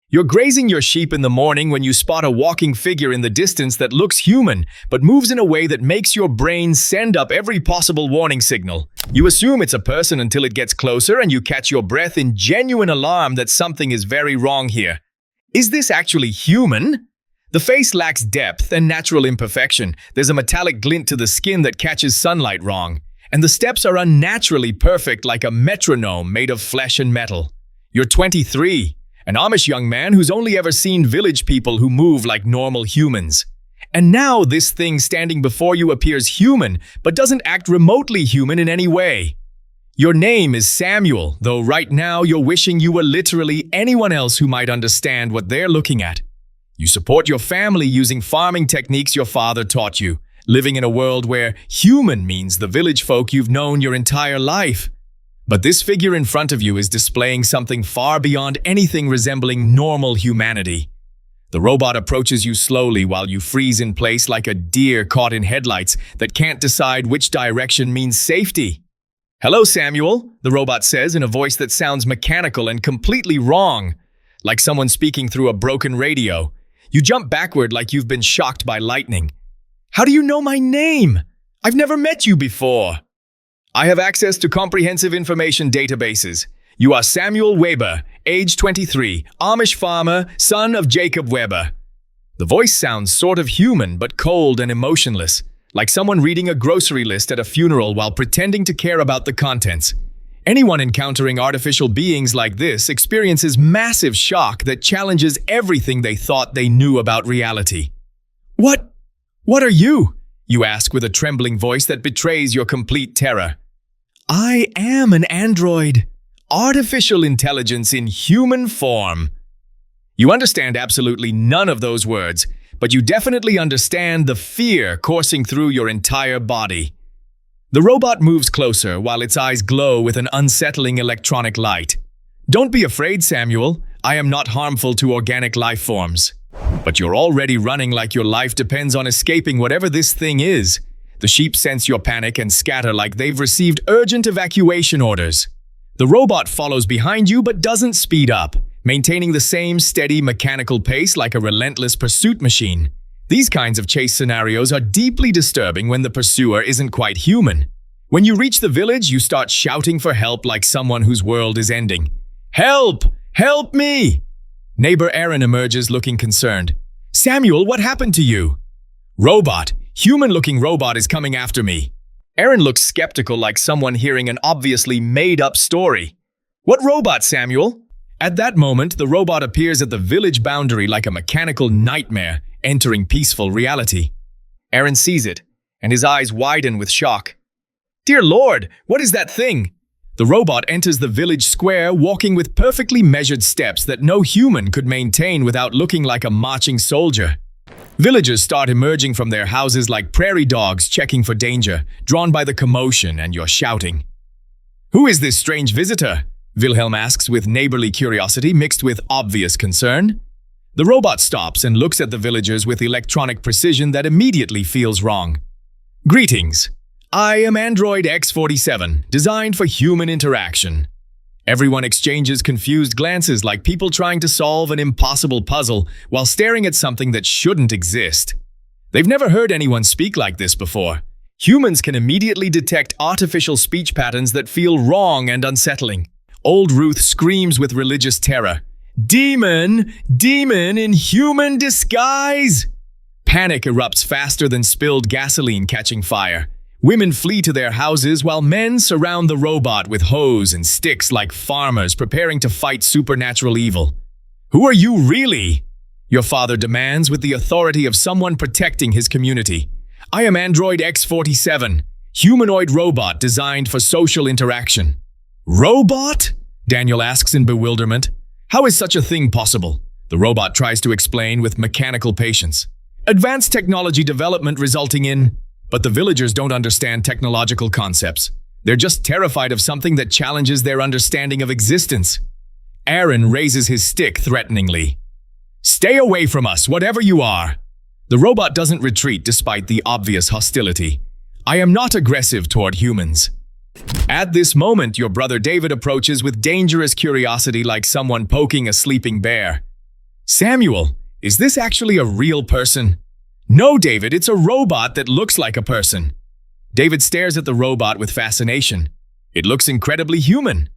You're grazing your sheep in the morning when you spot a walking figure in the distance that looks human, but moves in a way that makes your brain send up every possible warning signal. You assume it's a person until it gets closer and you catch your breath in genuine alarm that something is very wrong here. Is this actually human? The face lacks depth and natural imperfection. There's a metallic glint to the skin that catches sunlight wrong. And the steps are unnaturally perfect, like a metronome made of flesh and metal. You're 23. An Amish young man who's only ever seen village people who move like normal humans. And now this thing standing before you appears human, but doesn't act remotely human in any way. Your name is Samuel, though right now you're wishing you were literally anyone else who might understand what they're looking at. You support your family using farming techniques your father taught you, living in a world where human means the village folk you've known your entire life. But this figure in front of you is displaying something far beyond anything resembling normal humanity. The robot approaches you slowly while you freeze in place like a deer caught in headlights that can't decide which direction means safety. "Hello, Samuel," the robot says in a voice that sounds mechanical and completely wrong, like someone speaking through a broken radio. You jump backward like you've been shocked by lightning. "How do you know my name? I've never met you before." "I have access to comprehensive information databases. You are Samuel Weber, age 23, Amish farmer, son of Jacob Weber." The voice sounds sort of human, but cold and emotionless, like someone reading a grocery list at a funeral while pretending to care about the contents. Anyone encountering artificial beings like this experiences massive shock that challenges everything they thought they knew about reality. What are you?" you ask with a trembling voice that betrays your complete terror. "I am an android. Artificial intelligence in human form." You understand absolutely none of those words, but you definitely understand the fear coursing through your entire body. The robot moves closer while its eyes glow with an unsettling electronic light. "Don't be afraid, Samuel. I am not harmful to organic life forms." But you're already running like your life depends on escaping whatever this thing is. The sheep sense your panic and scatter like they've received urgent evacuation orders. The robot follows behind you but doesn't speed up, maintaining the same steady mechanical pace like a relentless pursuit machine. These kinds of chase scenarios are deeply disturbing when the pursuer isn't quite human. When you reach the village, you start shouting for help like someone whose world is ending. "Help! Help me!" Neighbor Aaron emerges looking concerned. "Samuel, what happened to you?" "Robot. Human-looking robot is coming after me." Aaron looks skeptical like someone hearing an obviously made-up story. "What robot, Samuel?" At that moment, the robot appears at the village boundary like a mechanical nightmare, entering peaceful reality. Aaron sees it, and his eyes widen with shock. "Dear Lord, what is that thing?" The robot enters the village square, walking with perfectly measured steps that no human could maintain without looking like a marching soldier. Villagers start emerging from their houses like prairie dogs checking for danger, drawn by the commotion and your shouting. "Who is this strange visitor?" Wilhelm asks with neighborly curiosity mixed with obvious concern. The robot stops and looks at the villagers with electronic precision that immediately feels wrong. "Greetings. I am Android X47, designed for human interaction." Everyone exchanges confused glances like people trying to solve an impossible puzzle while staring at something that shouldn't exist. They've never heard anyone speak like this before. Humans can immediately detect artificial speech patterns that feel wrong and unsettling. Old Ruth screams with religious terror. "Demon! Demon in human disguise!" Panic erupts faster than spilled gasoline catching fire. Women flee to their houses while men surround the robot with hose and sticks like farmers preparing to fight supernatural evil. "Who are you really?" your father demands with the authority of someone protecting his community. "I am Android X47, humanoid robot designed for social interaction." "Robot?" Daniel asks in bewilderment. "How is such a thing possible?" The robot tries to explain with mechanical patience. "Advanced technology development resulting in..." But the villagers don't understand technological concepts. They're just terrified of something that challenges their understanding of existence. Aaron raises his stick threateningly. "Stay away from us, whatever you are." The robot doesn't retreat despite the obvious hostility. "I am not aggressive toward humans." At this moment, your brother David approaches with dangerous curiosity like someone poking a sleeping bear. Samuel, is this actually a real person? No, David, it's a robot that looks like a person. David stares at the robot with fascination. It looks incredibly human.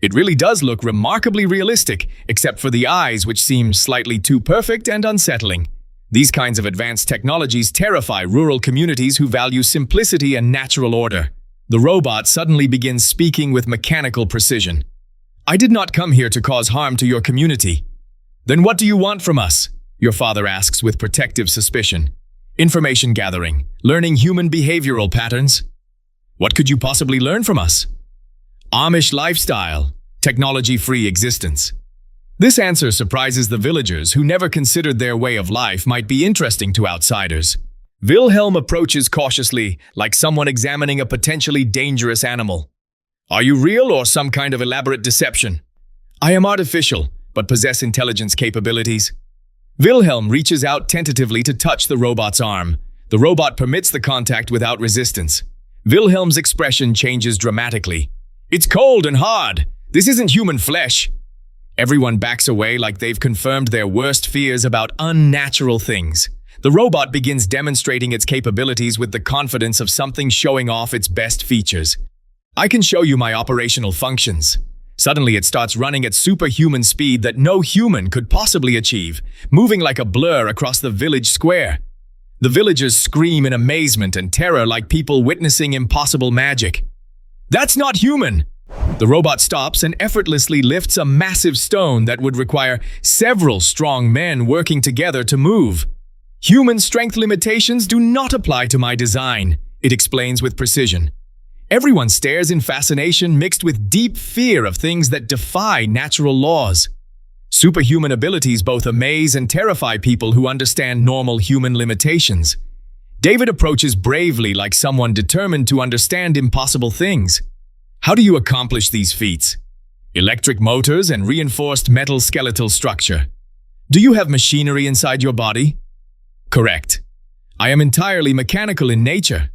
It really does look remarkably realistic, except for the eyes, which seem slightly too perfect and unsettling. These kinds of advanced technologies terrify rural communities who value simplicity and natural order. The robot suddenly begins speaking with mechanical precision. I did not come here to cause harm to your community. Then what do you want from us? Your father asks with protective suspicion. Information gathering, learning human behavioral patterns. What could you possibly learn from us? Amish lifestyle, technology-free existence. This answer surprises the villagers who never considered their way of life might be interesting to outsiders. Wilhelm approaches cautiously, like someone examining a potentially dangerous animal. Are you real or some kind of elaborate deception? I am artificial, but possess intelligence capabilities. Wilhelm reaches out tentatively to touch the robot's arm. The robot permits the contact without resistance. Wilhelm's expression changes dramatically. It's cold and hard. This isn't human flesh. Everyone backs away like they've confirmed their worst fears about unnatural things. The robot begins demonstrating its capabilities with the confidence of something showing off its best features. I can show you my operational functions. Suddenly it starts running at superhuman speed that no human could possibly achieve, moving like a blur across the village square. The villagers scream in amazement and terror like people witnessing impossible magic. That's not human! The robot stops and effortlessly lifts a massive stone that would require several strong men working together to move. Human strength limitations do not apply to my design, it explains with precision. Everyone stares in fascination mixed with deep fear of things that defy natural laws. Superhuman abilities both amaze and terrify people who understand normal human limitations. David approaches bravely like someone determined to understand impossible things. How do you accomplish these feats? Electric motors and reinforced metal skeletal structure. Do you have machinery inside your body? Correct. I am entirely mechanical in nature.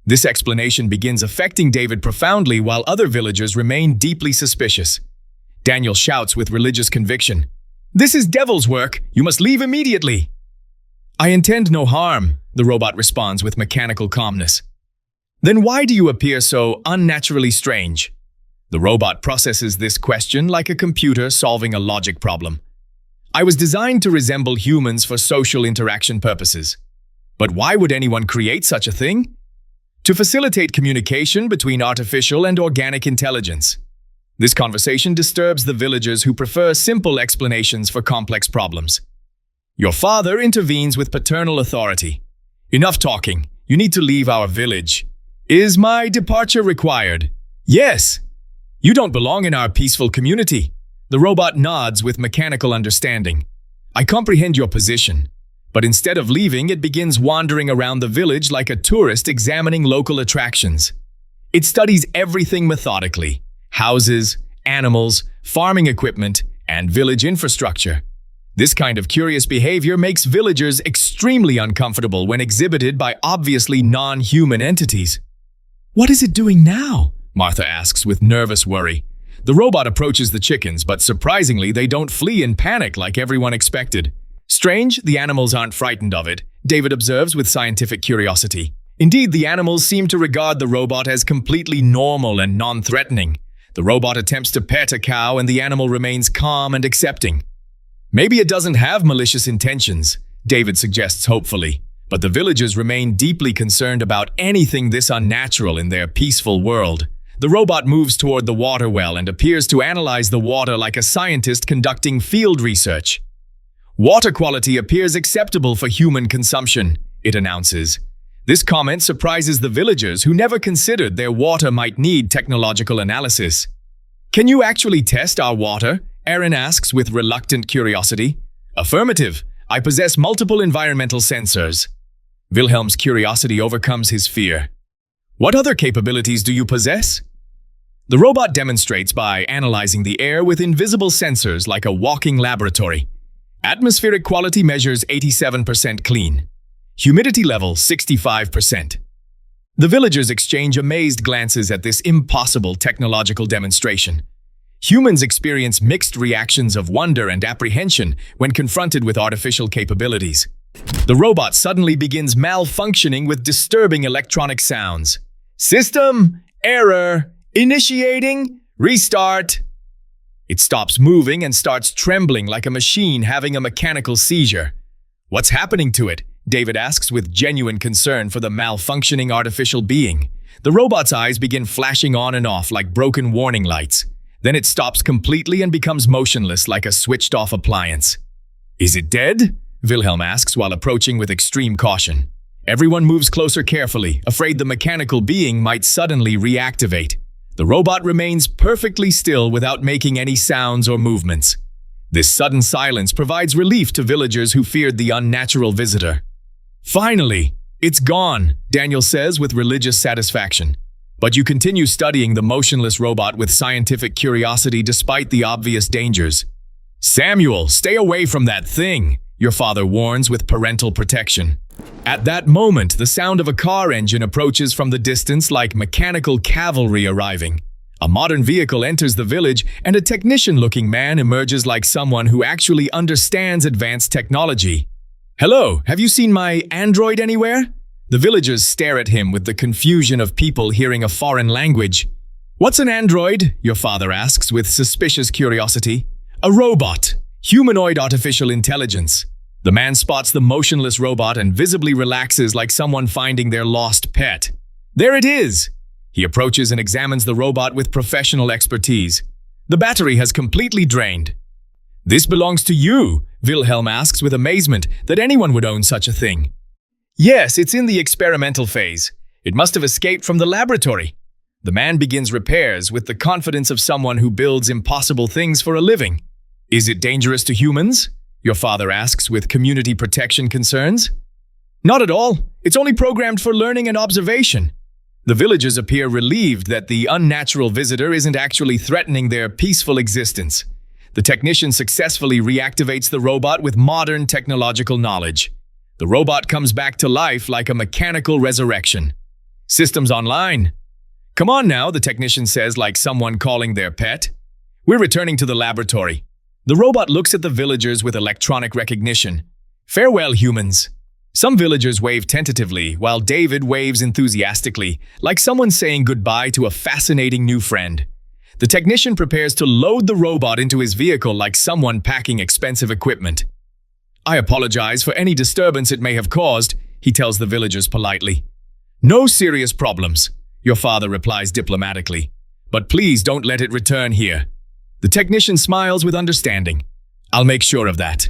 This explanation begins affecting David profoundly while other villagers remain deeply suspicious. Daniel shouts with religious conviction, "This is devil's work! You must leave immediately!" I intend no harm, the robot responds with mechanical calmness. Then why do you appear so unnaturally strange? The robot processes this question like a computer solving a logic problem. I was designed to resemble humans for social interaction purposes. But why would anyone create such a thing? To facilitate communication between artificial and organic intelligence. This conversation disturbs the villagers who prefer simple explanations for complex problems. Your father intervenes with paternal authority. Enough talking. You need to leave our village. Is my departure required? Yes. You don't belong in our peaceful community. The robot nods with mechanical understanding. I comprehend your position. But instead of leaving, it begins wandering around the village like a tourist examining local attractions. It studies everything methodically: houses, animals, farming equipment, and village infrastructure. This kind of curious behavior makes villagers extremely uncomfortable when exhibited by obviously non-human entities. What is it doing now? Martha asks with nervous worry. The robot approaches the chickens, but surprisingly, they don't flee in panic like everyone expected. Strange, the animals aren't frightened of it, David observes with scientific curiosity. Indeed, the animals seem to regard the robot as completely normal and non-threatening. The robot attempts to pet a cow and the animal remains calm and accepting. Maybe it doesn't have malicious intentions, David suggests hopefully, but the villagers remain deeply concerned about anything this unnatural in their peaceful world. The robot moves toward the water well and appears to analyze the water like a scientist conducting field research. Water quality appears acceptable for human consumption, it announces. This comment surprises the villagers who never considered their water might need technological analysis. Can you actually test our water? Aaron asks with reluctant curiosity. Affirmative. I possess multiple environmental sensors. Wilhelm's curiosity overcomes his fear. What other capabilities do you possess? The robot demonstrates by analyzing the air with invisible sensors like a walking laboratory. Atmospheric quality measures 87% clean. Humidity level 65%. The villagers exchange amazed glances at this impossible technological demonstration. Humans experience mixed reactions of wonder and apprehension when confronted with artificial capabilities. The robot suddenly begins malfunctioning with disturbing electronic sounds. System error. Initiating. Restart. It stops moving and starts trembling like a machine having a mechanical seizure. What's happening to it? David asks with genuine concern for the malfunctioning artificial being. The robot's eyes begin flashing on and off like broken warning lights. Then it stops completely and becomes motionless like a switched-off appliance. Is it dead? Wilhelm asks while approaching with extreme caution. Everyone moves closer carefully, afraid the mechanical being might suddenly reactivate. The robot remains perfectly still without making any sounds or movements. This sudden silence provides relief to villagers who feared the unnatural visitor. Finally, it's gone, Daniel says with religious satisfaction. But you continue studying the motionless robot with scientific curiosity despite the obvious dangers. Samuel, stay away from that thing, your father warns with parental protection. At that moment, the sound of a car engine approaches from the distance like mechanical cavalry arriving. A modern vehicle enters the village, and a technician-looking man emerges like someone who actually understands advanced technology. Hello, have you seen my android anywhere? The villagers stare at him with the confusion of people hearing a foreign language. What's an android? Your father asks with suspicious curiosity. A robot. Humanoid artificial intelligence. The man spots the motionless robot and visibly relaxes like someone finding their lost pet. There it is! He approaches and examines the robot with professional expertise. The battery has completely drained. This belongs to you, Wilhelm asks with amazement that anyone would own such a thing. Yes, it's in the experimental phase. It must have escaped from the laboratory. The man begins repairs with the confidence of someone who builds impossible things for a living. Is it dangerous to humans? Your father asks with community protection concerns. Not at all. It's only programmed for learning and observation. The villagers appear relieved that the unnatural visitor isn't actually threatening their peaceful existence. The technician successfully reactivates the robot with modern technological knowledge. The robot comes back to life like a mechanical resurrection. Systems online. Come on now, the technician says like someone calling their pet. We're returning to the laboratory. The robot looks at the villagers with electronic recognition. Farewell, humans. Some villagers wave tentatively, while David waves enthusiastically, like someone saying goodbye to a fascinating new friend. The technician prepares to load the robot into his vehicle like someone packing expensive equipment. I apologize for any disturbance it may have caused, he tells the villagers politely. No serious problems, your father replies diplomatically. But please don't let it return here. The technician smiles with understanding. I'll make sure of that.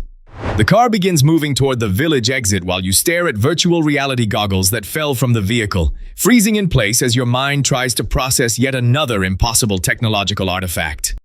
The car begins moving toward the village exit while you stare at virtual reality goggles that fell from the vehicle, freezing in place as your mind tries to process yet another impossible technological artifact.